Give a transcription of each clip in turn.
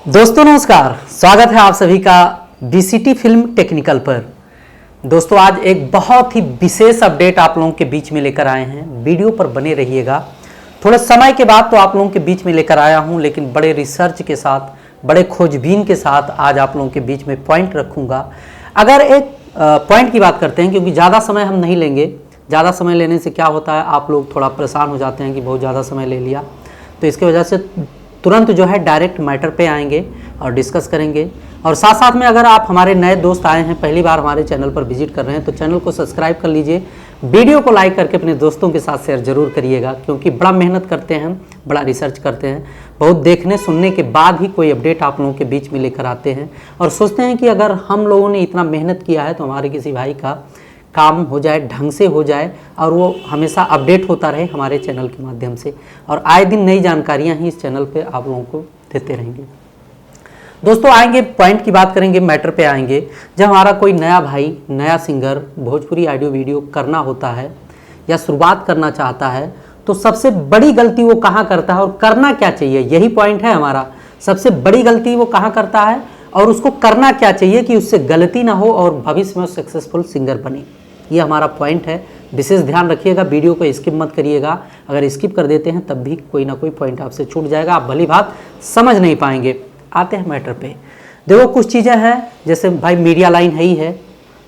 दोस्तों नमस्कार, स्वागत है आप सभी का बीसीटी फिल्म टेक्निकल पर। दोस्तों आज एक बहुत ही विशेष अपडेट आप लोगों के बीच में लेकर आए हैं। वीडियो पर बने रहिएगा। थोड़े समय के बाद तो आप लोगों के बीच में लेकर आया हूं, लेकिन बड़े रिसर्च के साथ, बड़े खोजबीन के साथ आज आप लोगों के बीच में पॉइंट रखूंगा। अगर एक पॉइंट की बात करते हैं, क्योंकि ज़्यादा समय हम नहीं लेंगे। ज़्यादा समय लेने से क्या होता है, आप लोग थोड़ा परेशान हो जाते हैं कि बहुत ज़्यादा समय ले लिया। तो इसकी वजह से तुरंत जो है डायरेक्ट मैटर पे आएंगे और डिस्कस करेंगे। और साथ साथ में अगर आप हमारे नए दोस्त आए हैं, पहली बार हमारे चैनल पर विजिट कर रहे हैं, तो चैनल को सब्सक्राइब कर लीजिए। वीडियो को लाइक करके अपने दोस्तों के साथ शेयर जरूर करिएगा, क्योंकि बड़ा मेहनत करते हैं, बड़ा रिसर्च करते हैं, बहुत देखने सुनने के बाद ही कोई अपडेट आप लोगों के बीच में लेकर आते हैं। और सोचते हैं कि अगर हम लोगों ने इतना मेहनत किया है तो हमारे किसी भाई का काम हो जाए, ढंग से हो जाए, और वो हमेशा अपडेट होता रहे हमारे चैनल के माध्यम से। और आए दिन नई जानकारियां ही इस चैनल पे आप लोगों को देते रहेंगे। दोस्तों आएंगे, पॉइंट की बात करेंगे, मैटर पे आएंगे। जब हमारा कोई नया भाई, नया सिंगर भोजपुरी ऑडियो वीडियो करना होता है या शुरुआत करना चाहता है, तो सबसे बड़ी गलती वो कहाँ करता है और करना क्या चाहिए, यही पॉइंट है हमारा। सबसे बड़ी गलती वो कहाँ करता है और उसको करना क्या चाहिए कि उससे गलती ना हो और भविष्य में सक्सेसफुल सिंगर बने, ये हमारा पॉइंट है। विशेष ध्यान रखिएगा, वीडियो को स्किप मत करिएगा। अगर स्किप कर देते हैं तब भी कोई ना कोई पॉइंट आपसे छूट जाएगा, आप भली बात समझ नहीं पाएंगे। आते हैं मैटर पे। देखो कुछ चीज़ें हैं, जैसे भाई मीडिया लाइन है ही है,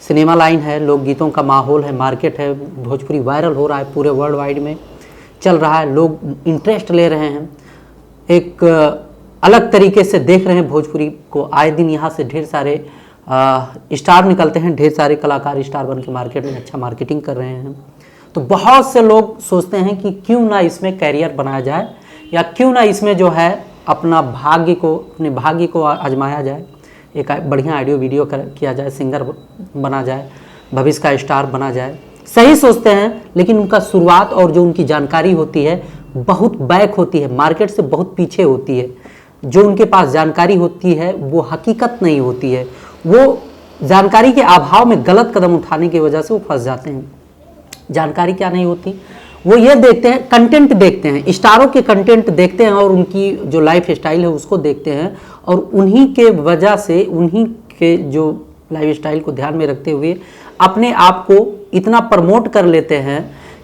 सिनेमा लाइन है, लोकगीतों का माहौल है, मार्केट है, भोजपुरी वायरल हो रहा है, पूरे वर्ल्ड वाइड में चल रहा है, लोग इंटरेस्ट ले रहे हैं, एक अलग तरीके से देख रहे हैं भोजपुरी को। आए दिन यहाँ से ढेर सारे स्टार निकलते हैं, ढेर सारे कलाकार स्टार बन के मार्केट में अच्छा मार्केटिंग कर रहे हैं। तो बहुत से लोग सोचते हैं कि क्यों ना इसमें कैरियर बनाया जाए, या क्यों ना इसमें जो है अपने भाग्य को आजमाया जाए, एक बढ़िया ऑडियो वीडियो किया जाए, सिंगर बना जाए, भविष्य का स्टार बना जाए। सही सोचते हैं, लेकिन उनका शुरुआत और जो उनकी जानकारी होती है बहुत बैक होती है, मार्केट से बहुत पीछे होती है। जो उनके पास जानकारी होती है वो हकीकत नहीं होती है, वो जानकारी के अभाव में गलत कदम उठाने की वजह से वो फंस जाते हैं। जानकारी क्या नहीं होती, वो ये देखते हैं, कंटेंट देखते हैं, स्टारों के कंटेंट देखते हैं और उनकी जो लाइफ स्टाइल है उसको देखते हैं, और उन्हीं के वजह से, उन्हीं के जो लाइफ स्टाइल को ध्यान में रखते हुए अपने आप को इतना प्रमोट कर लेते हैं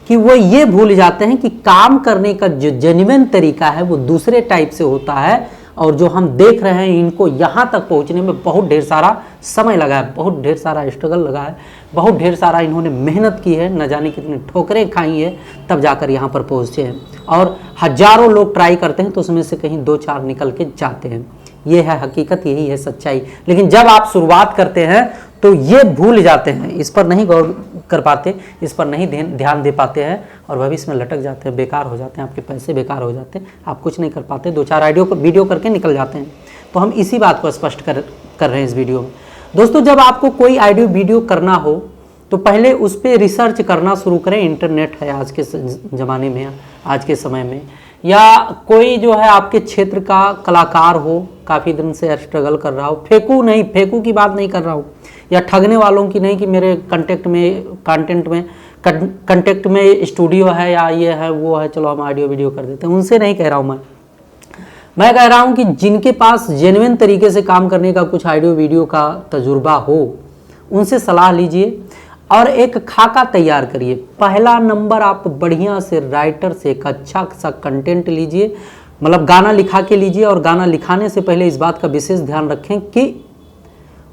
कि वो ये भूल जाते हैं कि काम करने का जो जेन्युइन तरीका है वो दूसरे टाइप से होता है। और जो हम देख रहे हैं, इनको यहाँ तक पहुँचने में बहुत ढेर सारा समय लगा है, बहुत ढेर सारा स्ट्रगल लगा है, बहुत ढेर सारा इन्होंने मेहनत की है, न जाने कितनी ठोकरें खाई हैं, तब जाकर यहाँ पर पहुँचे हैं। और हजारों लोग ट्राई करते हैं तो उसमें से कहीं 2-4 निकल के जाते हैं। ये है हकीकत, यही है सच्चाई। लेकिन जब आप शुरुआत करते हैं तो ये भूल जाते हैं, इस पर नहीं गौर कर पाते, इस पर नहीं ध्यान दे पाते हैं, और भविष्य में लटक जाते हैं, बेकार हो जाते हैं, आपके पैसे बेकार हो जाते हैं, आप कुछ नहीं कर पाते, 2-4 वीडियो करके निकल जाते हैं। तो हम इसी बात को स्पष्ट कर रहे हैं इस वीडियो में। दोस्तों जब आपको कोई ऑडियो वीडियो करना हो तो पहले उस पर रिसर्च करना शुरू करें। इंटरनेट है आज के ज़माने में, आज के समय में, या कोई जो है आपके क्षेत्र का कलाकार हो, काफ़ी दिन से स्ट्रगल कर रहा हो, फेंकू की बात नहीं कर रहा हूँ, या ठगने वालों की नहीं कि मेरे कंटेक्ट में स्टूडियो है या ये है वो है, चलो हम ऑडियो वीडियो कर देते हैं, उनसे नहीं कह रहा हूँ मैं कह रहा हूँ कि जिनके पास जेन्युइन तरीके से काम करने का कुछ ऑडियो वीडियो का तजुर्बा हो, उनसे सलाह लीजिए और एक खाका तैयार करिए। पहला नंबर आप बढ़िया से राइटर से एक अच्छा सा कंटेंट लीजिए, मतलब गाना लिखा के लीजिए। और गाना लिखाने से पहले इस बात का विशेष ध्यान रखें कि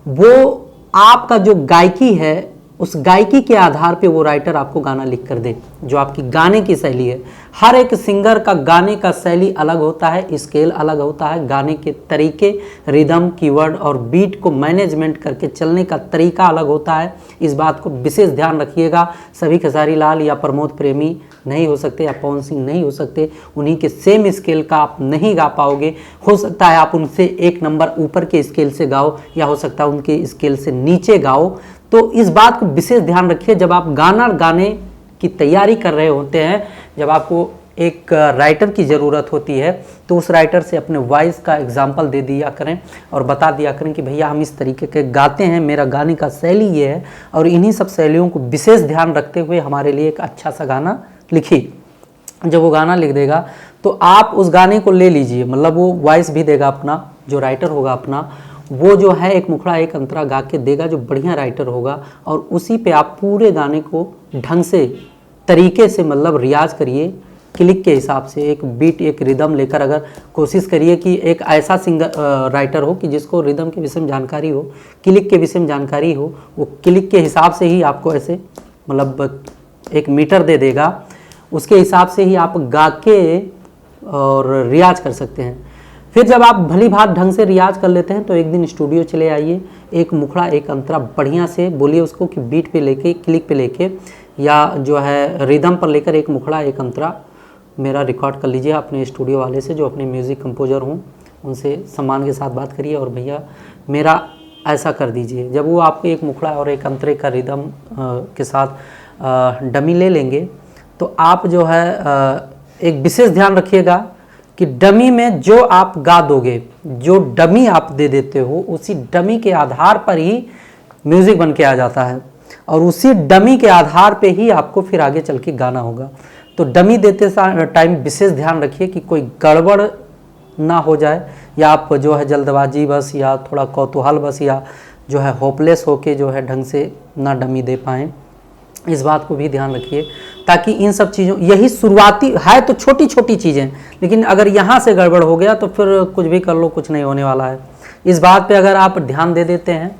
वो आपका जो गायकी है, उस गायकी के आधार पे वो राइटर आपको गाना लिख कर दे, जो आपकी गाने की शैली है। हर एक सिंगर का गाने का शैली अलग होता है, स्केल अलग होता है, गाने के तरीके, रिदम, कीवर्ड और बीट को मैनेजमेंट करके चलने का तरीका अलग होता है। इस बात को विशेष ध्यान रखिएगा। सभी खेसारी लाल या प्रमोद प्रेमी नहीं हो सकते, या पवन सिंह नहीं हो सकते, उन्हीं के सेम स्केल का आप नहीं गा पाओगे। हो सकता है आप उनसे 1 नंबर ऊपर के स्केल से गाओ, या हो सकता है उनके स्केल से नीचे गाओ। तो इस बात को विशेष ध्यान रखिए। जब आप गाना गाने की तैयारी कर रहे होते हैं, जब आपको एक राइटर की ज़रूरत होती है, तो उस राइटर से अपने वॉइस का एग्जाम्पल दे दिया करें और बता दिया करें कि भैया हम इस तरीके के गाते हैं, मेरा गाने का शैली ये है, और इन्हीं सब शैलियों को विशेष ध्यान रखते हुए हमारे लिए एक अच्छा सा गाना लिखिए। जब वो गाना लिख देगा तो आप उस गाने को ले लीजिए, मतलब वो वॉइस भी देगा अपना, जो राइटर होगा अपना, वो जो है एक मुखड़ा एक अंतरा गा के देगा जो बढ़िया राइटर होगा, और उसी पे आप पूरे गाने को ढंग से तरीके से मतलब रियाज करिए, क्लिक के हिसाब से एक बीट एक रिदम लेकर। अगर कोशिश करिए कि एक ऐसा सिंगर राइटर हो कि जिसको रिदम के विषय में जानकारी हो, क्लिक के विषय में जानकारी हो, वो क्लिक के हिसाब से ही आपको ऐसे मतलब एक मीटर दे देगा, उसके हिसाब से ही आप गा के और रियाज कर सकते हैं। फिर जब आप भली भात ढंग से रियाज कर लेते हैं तो एक दिन स्टूडियो चले आइए, एक मुखड़ा एक अंतरा बढ़िया से बोलिए उसको कि बीट पे लेके क्लिक पे लेके या जो है रिदम पर लेकर एक मुखड़ा एक अंतरा मेरा रिकॉर्ड कर लीजिए अपने स्टूडियो वाले से, जो अपने म्यूज़िक कंपोजर हों उनसे सम्मान के साथ बात करिए और भैया मेरा ऐसा कर दीजिए। जब वो आपको एक मुखड़ा और एक अंतरे का रिदम के साथ डमी ले लेंगे तो आप जो है एक विशेष ध्यान रखिएगा कि डमी में जो आप गा दोगे, जो डमी आप दे देते हो, उसी डमी के आधार पर ही म्यूज़िक बन के आ जाता है और उसी डमी के आधार पे ही आपको फिर आगे चल के गाना होगा। तो डमी देते टाइम विशेष ध्यान रखिए कि कोई गड़बड़ ना हो जाए, या आप जो है जल्दबाजी बस या थोड़ा कौतूहल बस या जो है होपलेस होके जो है ढंग से ना डमी दे पाएँ। इस बात को भी ध्यान रखिए ताकि इन सब चीज़ों, यही शुरुआती है तो छोटी छोटी चीज़ें, लेकिन अगर यहाँ से गड़बड़ हो गया तो फिर कुछ भी कर लो कुछ नहीं होने वाला है। इस बात पे अगर आप ध्यान दे देते हैं,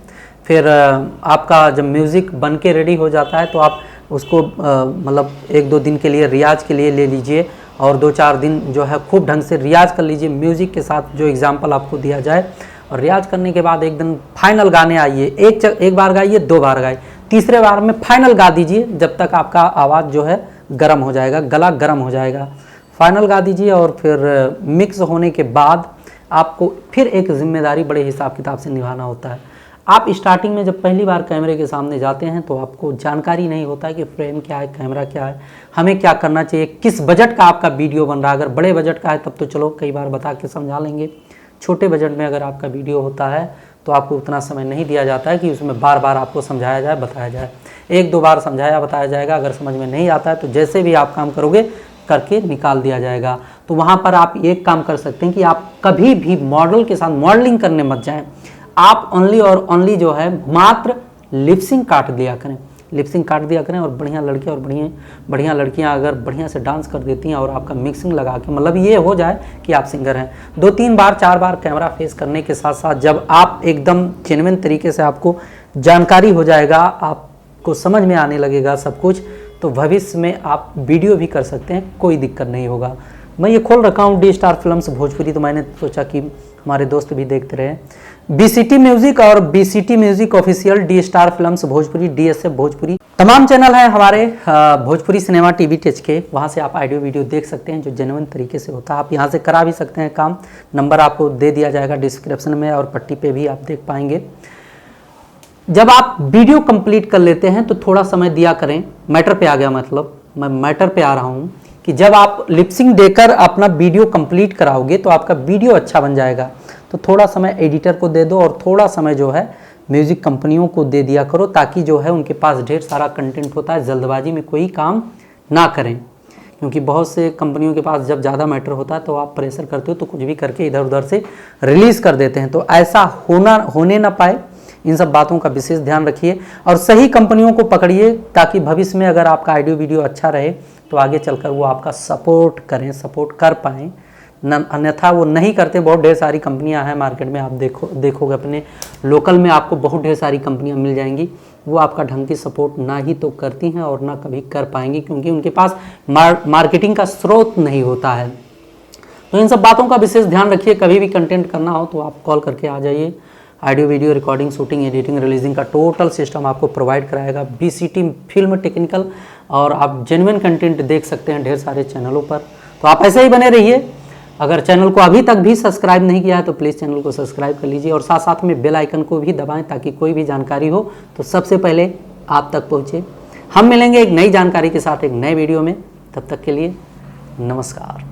फिर आपका जब म्यूज़िक बन के रेडी हो जाता है तो आप उसको मतलब 1-2 दिन के लिए रियाज के लिए ले लीजिए और 2-4 दिन जो है खूब ढंग से रियाज कर लीजिए म्यूज़िक के साथ, जो एग्जाम्पल आपको दिया जाए। और रियाज करने के बाद एक दिन फाइनल गाने आइए, एक बार गाइए, 2 बार गाइए, तीसरे बार में फाइनल गा दीजिए जब तक आपका आवाज़ जो है गर्म हो जाएगा, गला गर्म हो जाएगा। फाइनल गा दीजिए और फिर मिक्स होने के बाद आपको फिर एक जिम्मेदारी बड़े हिसाब किताब से निभाना होता है। आप स्टार्टिंग में जब पहली बार कैमरे के सामने जाते हैं तो आपको जानकारी नहीं होता है कि फ्रेम क्या है, कैमरा क्या है, हमें क्या करना चाहिए, किस बजट का आपका वीडियो बन रहा है। अगर बड़े बजट का है तब तो चलो कई बार बता के समझा लेंगे, छोटे बजट में अगर आपका वीडियो होता है तो आपको उतना समय नहीं दिया जाता है कि उसमें बार बार आपको समझाया जाए बताया जाए। 1-2 बार समझाया बताया जाएगा, अगर समझ में नहीं आता है तो जैसे भी आप काम करोगे करके निकाल दिया जाएगा। तो वहाँ पर आप एक काम कर सकते हैं कि आप कभी भी मॉडल के साथ मॉडलिंग करने मत जाएं, आप ओनली और ओनली जो है मात्र लिपसिंग काट दिया करें, लिपसिंग काट दिया करें। और बढ़िया लड़के और बढ़िया लड़कियां अगर बढ़िया से डांस कर देती हैं और आपका मिक्सिंग लगा के मतलब ये हो जाए कि आप सिंगर हैं। 2-3 बार 4 बार कैमरा फेस करने के साथ साथ जब आप एकदम जेन्युइन तरीके से आपको जानकारी हो जाएगा, आपको समझ में आने लगेगा सब कुछ, तो भविष्य में आप वीडियो भी कर सकते हैं, कोई दिक्कत नहीं होगा। मैं ये खोल रखा हूँ डी स्टार फिल्म्स भोजपुरी, तो मैंने सोचा कि हमारे दोस्त भी देखते रहे। बीसीटी म्यूजिक और BCT music official, D star films Bhojpuri, DSF Bhojpuri, तमाम चैनल हैं हमारे भोजपुरी सिनेमा टीवी टच के। वहाँ से आप ऑडियो वीडियो देख सकते हैं जो जेन्युइन तरीके से होता है। आप यहाँ से करा भी सकते हैं काम, नंबर आपको दे दिया जाएगा डिस्क्रिप्शन में और पट्टी पे भी आप देख पाएंगे। जब आप वीडियो कंप्लीट कर लेते हैं तो थोड़ा समय दिया करें। मैटर पे आ गया, मतलब मैं मैटर पे आ रहा हूँ कि जब आप लिपसिंग देकर अपना वीडियो कंप्लीट कराओगे तो आपका वीडियो अच्छा बन जाएगा। तो थोड़ा समय एडिटर को दे दो और थोड़ा समय जो है म्यूज़िक कंपनियों को दे दिया करो, ताकि जो है उनके पास ढेर सारा कंटेंट होता है, जल्दबाजी में कोई काम ना करें। क्योंकि बहुत से कंपनियों के पास जब ज़्यादा मैटर होता है तो आप प्रेशर करते हो तो कुछ भी करके इधर उधर से रिलीज़ कर देते हैं। तो ऐसा होने ना पाए, इन सब बातों का विशेष ध्यान रखिए और सही कंपनियों को पकड़िए, ताकि भविष्य में अगर आपका ऑडियो वीडियो अच्छा रहे तो आगे चलकर वो आपका सपोर्ट कर पाएँ। अन्यथा वो नहीं करते। बहुत ढेर सारी कंपनियां हैं मार्केट में, आप देखोगे अपने लोकल में आपको बहुत ढेर सारी कंपनियां मिल जाएंगी, वो आपका ढंग की सपोर्ट ना ही तो करती हैं और ना कभी कर पाएंगी, क्योंकि उनके पास मार्केटिंग का स्रोत नहीं होता है। तो इन सब बातों का विशेष ध्यान रखिए। कभी भी कंटेंट करना हो तो आप कॉल करके आ जाइए। Audio video recording, shooting, editing, releasing का टोटल सिस्टम आपको प्रोवाइड कराएगा बीसीटी फिल्म टेक्निकल, और आप जेन्युइन कंटेंट देख सकते हैं ढेर सारे चैनलों पर। तो आप ऐसे ही बने रहिए। अगर चैनल को अभी तक भी सब्सक्राइब नहीं किया है तो प्लीज़ चैनल को सब्सक्राइब कर लीजिए और साथ साथ में बेल आइकन को भी दबाएं, ताकि कोई भी जानकारी हो तो सबसे पहले आप तक पहुंचे। हम मिलेंगे एक नई जानकारी के साथ एक नए वीडियो में, तब तक के लिए नमस्कार।